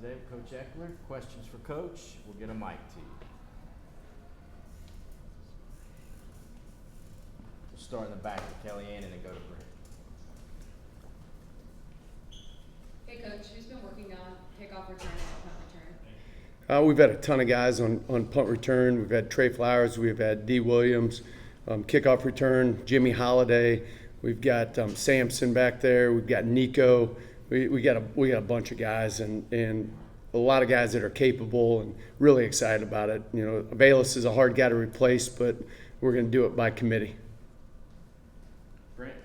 Today with Coach Ekeler. Questions for Coach? We'll get a mic to you. We'll start in the back with Kellyanne and then go to Brent. Hey Coach, who's been working on kickoff return and punt return? We've had a ton of guys on punt return. We've had Trey Flowers. We've had D. Williams. Kickoff return, Jimmy Holiday. We've got Sampson back there. We've got Nico. We got a bunch of guys and a lot of guys that are capable and really excited about it. You know, Velus is a hard guy to replace, but we're going to do it by committee. Brent.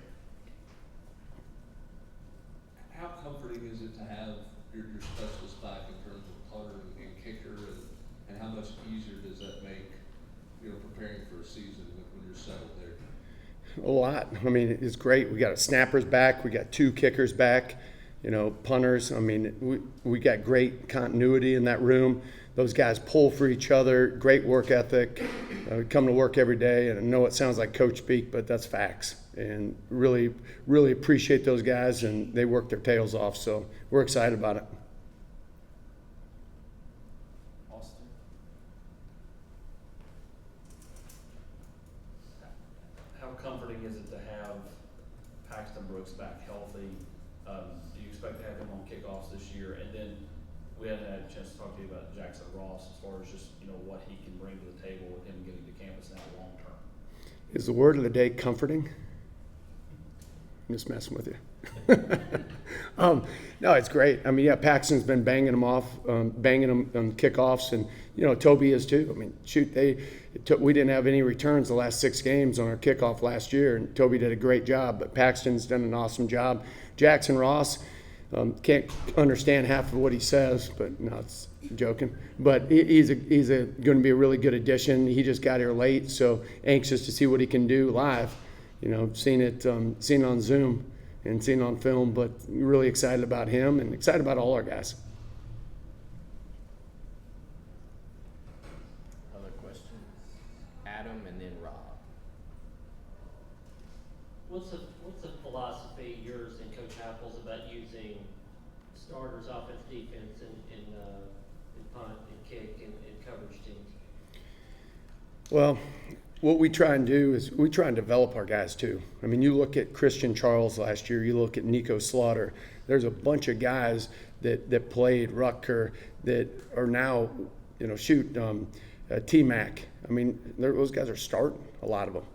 How comforting is it to have your specialist back in terms of punter and kicker, and how much easier does that make, preparing for a season when you're settled there? A lot. I mean, it's great. We got a snappers back. We got 2 kickers back. Punters. I mean, we got great continuity in that room. Those guys pull for each other. Great work ethic. We come to work every day, and I know it sounds like coach speak, but that's facts. And really, really appreciate those guys, and they work their tails off. So we're excited about it. Austin. How comforting is it to have Paxton Brooks back healthy? Do you expect to have him on kickoffs this year? And then we haven't had a chance to talk to you about Jackson Ross as far as just what he can bring to the table with him getting to campus now long term. Is the word of the day comforting? I'm just messing with you. No, it's great. I mean, yeah, Paxton's been banging them off, banging them on kickoffs, and Toby is too. I mean, shoot, we didn't have any returns the last 6 games on our kickoff last year, and Toby did a great job. But Paxton's done an awesome job. Jackson Ross, can't understand half of what he says, but no, it's joking. But he's going to be a really good addition. He just got here late, so anxious to see what he can do live. Seen it on Zoom and seen it on film, but really excited about him and excited about all our guys. Other questions? Adam and then Rob. What's the philosophy, yours and Coach Apple's, about using starters, offense, defense, and punt and kick and coverage teams? Well, what we try and do is we try and develop our guys too. I mean, you look at Christian Charles last year, you look at Nico Slaughter. There's a bunch of guys that played Rutger that are now, T-Mac. I mean, those guys are starting, a lot of them.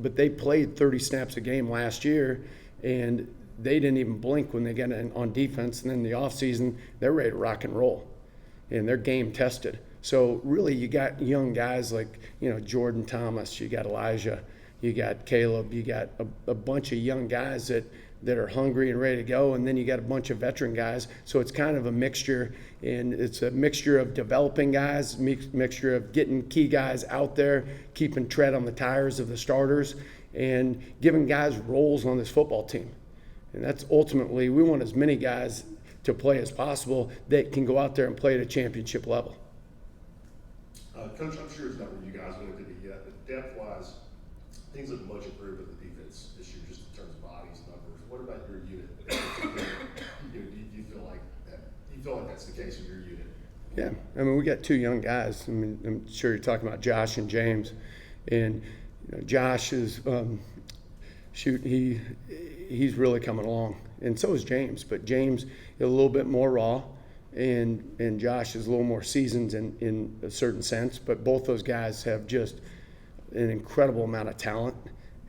But they played 30 snaps a game last year, and they didn't even blink when they got on defense. And then in the offseason, they're ready to rock and roll, and they're game tested. So really, you got young guys like Jordan Thomas, you got Elijah, you got Caleb, you got a bunch of young guys that are hungry and ready to go, and then you got a bunch of veteran guys. So it's kind of a mixture, and it's a mixture of developing guys, mixture of getting key guys out there, keeping tread on the tires of the starters, and giving guys roles on this football team. And that's ultimately, we want as many guys to play as possible that can go out there and play at a championship level. Coach, I'm sure it's not where you guys want it to be yet, but depth-wise, things have much improved with the defense this year, just in terms of bodies, numbers. What about your unit? Do you feel like that? Do you feel like that's the case with your unit? Yeah, I mean, we got 2 young guys. I mean, I'm sure you're talking about Josh and James, and Josh is he's really coming along, and so is James. But James is a little bit more raw. And Josh is a little more seasoned in a certain sense, but both those guys have just an incredible amount of talent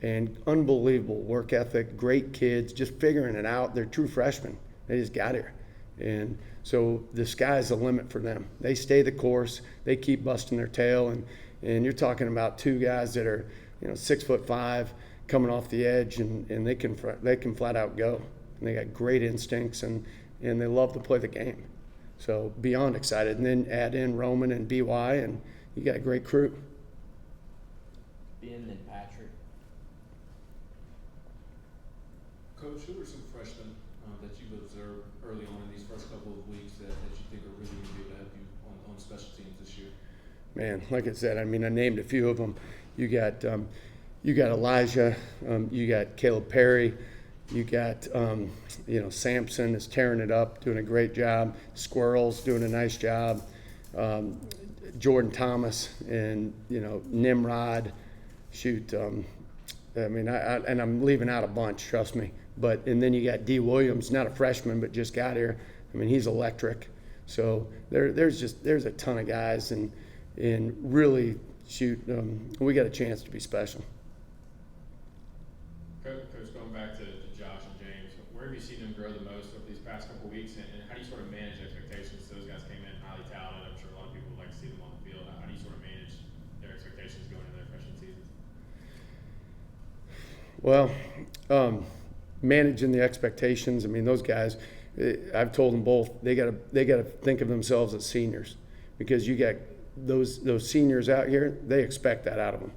and unbelievable work ethic, great kids, just figuring it out. They're true freshmen. They just got here. And so the sky's the limit for them. They stay the course. They keep busting their tail. And you're talking about 2 guys that are 6'5", coming off the edge, and they can flat out go. And they got great instincts, and they love to play the game. So beyond excited. And then add in Roman and BY, and you got a great crew. Ben and Patrick. Coach, who are some freshmen that you've observed early on in these first couple of weeks that you think are really going to be able to help you on special teams this year? Man, like I said, I mean, I named a few of them. You got Elijah, you got Caleb Perry, You got, Sampson is tearing it up, doing a great job. Squirrel's doing a nice job. Jordan Thomas and, Nimrod. Shoot, and I'm leaving out a bunch, trust me. And then you got D. Williams, not a freshman, but just got here. He's electric. So there's a ton of guys, and really, we got a chance to be special. Coach, going back to Josh and James, where have you seen them grow the most over these past couple of weeks, and how do you sort of manage expectations? Those guys came in highly talented. I'm sure a lot of people would like to see them on the field. How do you sort of manage their expectations going into their freshman seasons? Well, managing the expectations. Those guys. I've told them both. They got to think of themselves as seniors, because you got those seniors out here. They expect that out of them,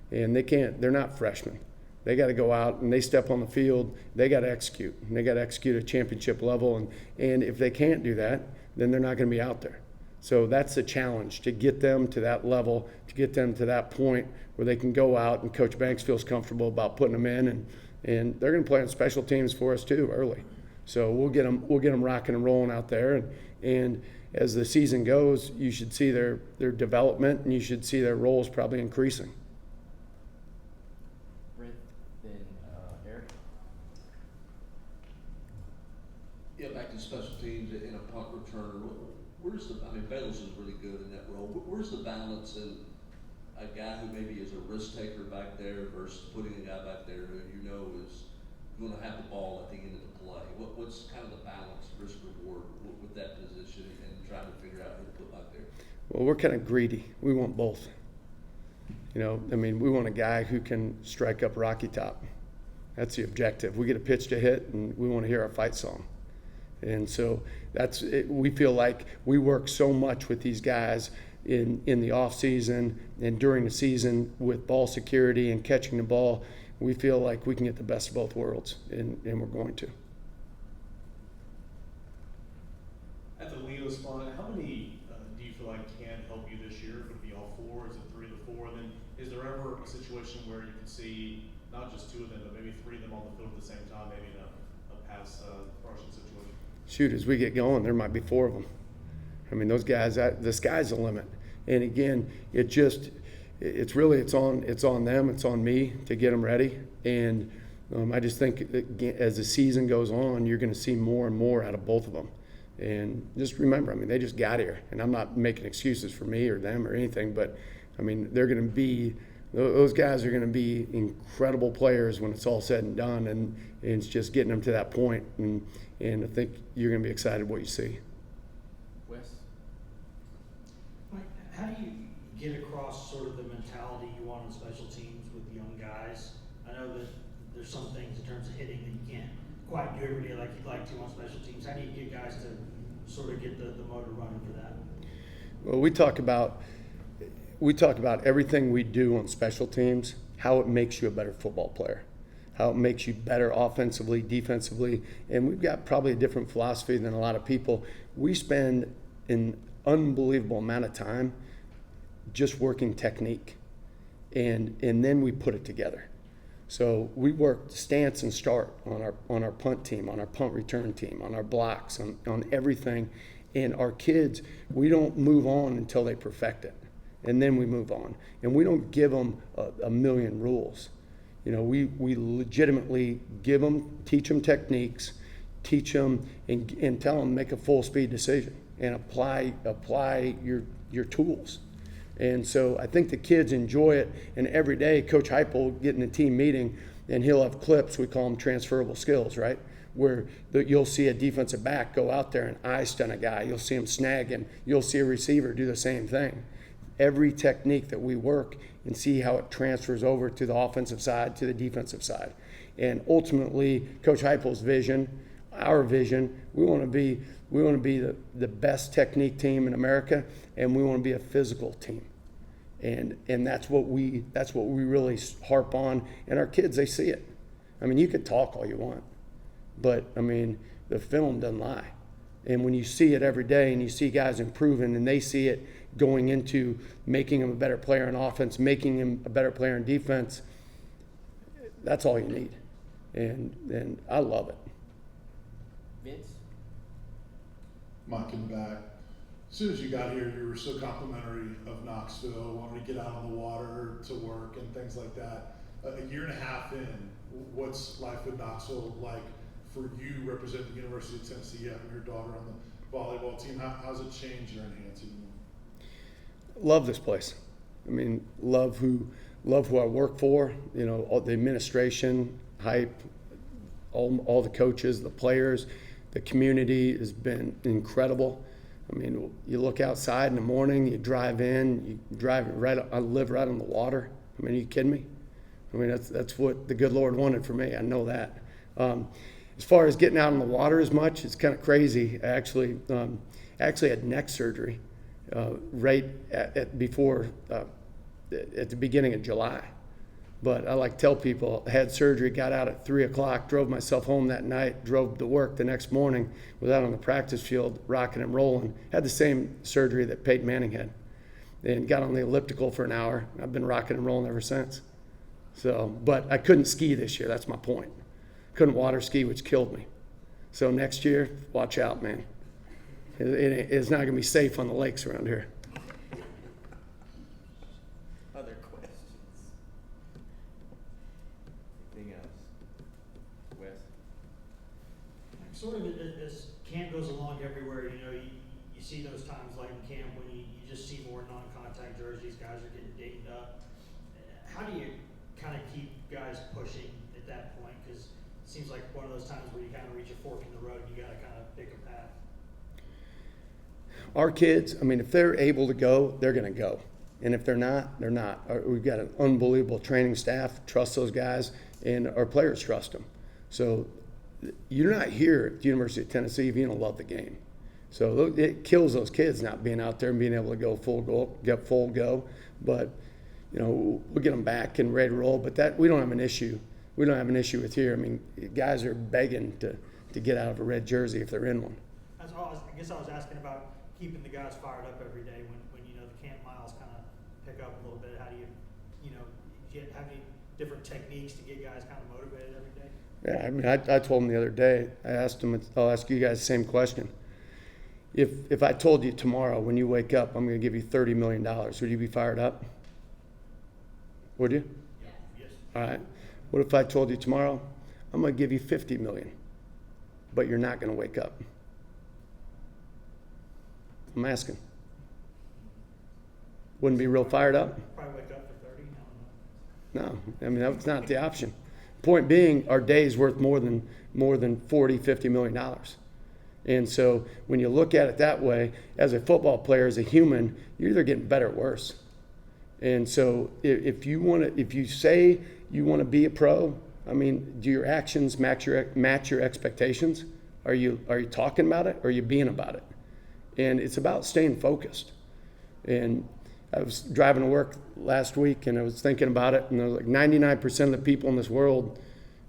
and they can't. They're not freshmen. They got to go out and they step on the field. They got to execute. And they got to execute at championship level. And if they can't do that, then they're not going to be out there. So that's the challenge, to get them to that level, to get them to that point where they can go out and Coach Banks feels comfortable about putting them in, and they're going to play on special teams for us too early. So we'll get them rocking and rolling out there, and as the season goes, you should see their development, and you should see their roles probably increasing. Brent, then Eric. Yeah, back to special teams and a punt returner. Where's Velus is really good in that role. Where's the balance in a guy who maybe is a risk taker back there versus putting a guy back there who is going to have the ball at the end of the play? What's kind of the balance, risk reward with that position, and trying to figure out who to put back there? Well, we're kind of greedy. We want both. We want a guy who can strike up Rocky Top. That's the objective. We get a pitch to hit, and we want to hear our fight song. And so that's it. We feel like we work so much with these guys in the off season and during the season with ball security and catching the ball. We feel like we can get the best of both worlds, and we're going to. At the Leo spot, how many do you feel like can help you this year? Would it be all four? Is it 3 of the 4? And then is there ever a situation where you could see not just 2 of them, but maybe 3 of them on the field at the same time, maybe in a pass rushing situation? Shoot, as we get going, there might be 4 of them. Those guys, the sky's the limit. And again, it's on them, it's on me to get them ready. And I just think that as the season goes on, you're going to see more and more out of both of them. And just remember, they just got here, and I'm not making excuses for me or them or anything, but they're going to be, those guys are going to be incredible players when it's all said and done, and it's just getting them to that point, and I think you're going to be excited what you see. Wes. Mike, how do you get across sort of the mentality you want on special teams with the young guys? I know that there's some things in terms of hitting that you can't quite do every day like you'd like to on special teams. How do you get guys to sort of get the motor running for that? Well, we talk about everything we do on special teams, how it makes you a better football player, how it makes you better offensively, defensively, and we've got probably a different philosophy than a lot of people. We spend an unbelievable amount of time just working technique, and then we put it together. So we work stance and start on our punt team, on our punt return team, on our blocks, on everything. And our kids, we don't move on until they perfect it, and then we move on. And we don't give them a million rules. We legitimately teach them techniques, teach them and tell them make a full speed decision and apply your tools. And so I think the kids enjoy it. And every day, Coach Heupel will get in a team meeting, and he'll have clips. We call them transferable skills, right? Where you'll see a defensive back go out there and eye stun a guy. You'll see him snag him. You'll see a receiver do the same thing. Every technique that we work and see how it transfers over to the offensive side, to the defensive side. And ultimately, Coach Heupel's vision, our vision, we want to be the best technique team in America, and we want to be a physical team. And that's what we really harp on. And our kids, they see it. You could talk all you want, but the film doesn't lie. And when you see it every day and you see guys improving and they see it going into making him a better player in offense, making him a better player in defense, that's all you need. and I love it. Vince? Mike in the back. As soon as you got here, you were so complimentary of Knoxville, wanting to get out on the water to work and things like that. A year and a half in, what's life in Knoxville like for you representing the University of Tennessee, having your daughter on the volleyball team? How's it changed or enhanced you? Love this place. I mean, love who I work for. You know, all the administration, hype, all the coaches, the players, the community has been incredible. I mean, you look outside in the morning, you drive in, you drive right. I live right on the water. I mean, are you kidding me? I mean, that's what the good Lord wanted for me. I know that. As far as getting out on the water as much, it's kind of crazy. I actually had neck surgery right at the beginning of July. But I like to tell people, I had surgery, got out at 3 o'clock, drove myself home that night, drove to work the next morning, was out on the practice field, rocking and rolling. Had the same surgery that Peyton Manning had. And got on the elliptical for an hour. I've been rocking and rolling ever since. So, but I couldn't ski this year, that's my point. Couldn't water ski, which killed me. So next year, watch out, man. It's not going to be safe on the lakes around here. Other questions? Anything else? Wes? Sort of as camp goes along everywhere, you know, you see those times like in camp when you just see more non-contact jerseys, guys are getting dinged up. How do you kind of keep guys pushing at that point? Because it seems like one of those times where you kind of reach a fork in the road and you got to kind of pick a path. Our kids, I mean, if they're able to go, they're going to go. And if they're not, they're not. We've got an unbelievable training staff, trust those guys, and our players trust them. So you're not here at the University of Tennessee if you don't love the game. So it kills those kids not being out there and being able to go full go. But, you know, we'll get them back and ready to roll. But that we don't have an issue. We don't have an issue with here. I mean, guys are begging to get out of a red jersey if they're in one. That's all. I guess I was asking about keeping the guys fired up every day when you know the camp miles kind of pick up a little bit. How do you have any different techniques to get guys kind of motivated every day? Yeah, I mean, I told them the other day, I asked them, I'll ask you guys the same question. If I told you tomorrow when you wake up, I'm going to give you $30 million, would you be fired up? Would you? Yes. All right. What if I told you tomorrow, I'm going to give you $50 million, but you're not going to wake up? I'm asking. Wouldn't be real fired up? Probably wake up for 30. I don't know. No, I mean, that's not the option. Point being, our day is worth more than $40, $50 million. And so when you look at it that way, as a football player, as a human, you're either getting better or worse. And so if you say you want to be a pro, I mean, do your actions match your expectations? Are you talking about it or are you being about it? And it's about staying focused. And I was driving to work last week and I was thinking about it, and I was like, 99% of the people in this world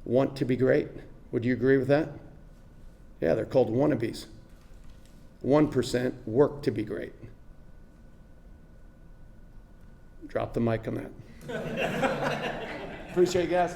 want to be great. Would you agree with that? Yeah, they're called wannabes. 1% work to be great. Drop the mic on that. Appreciate you guys.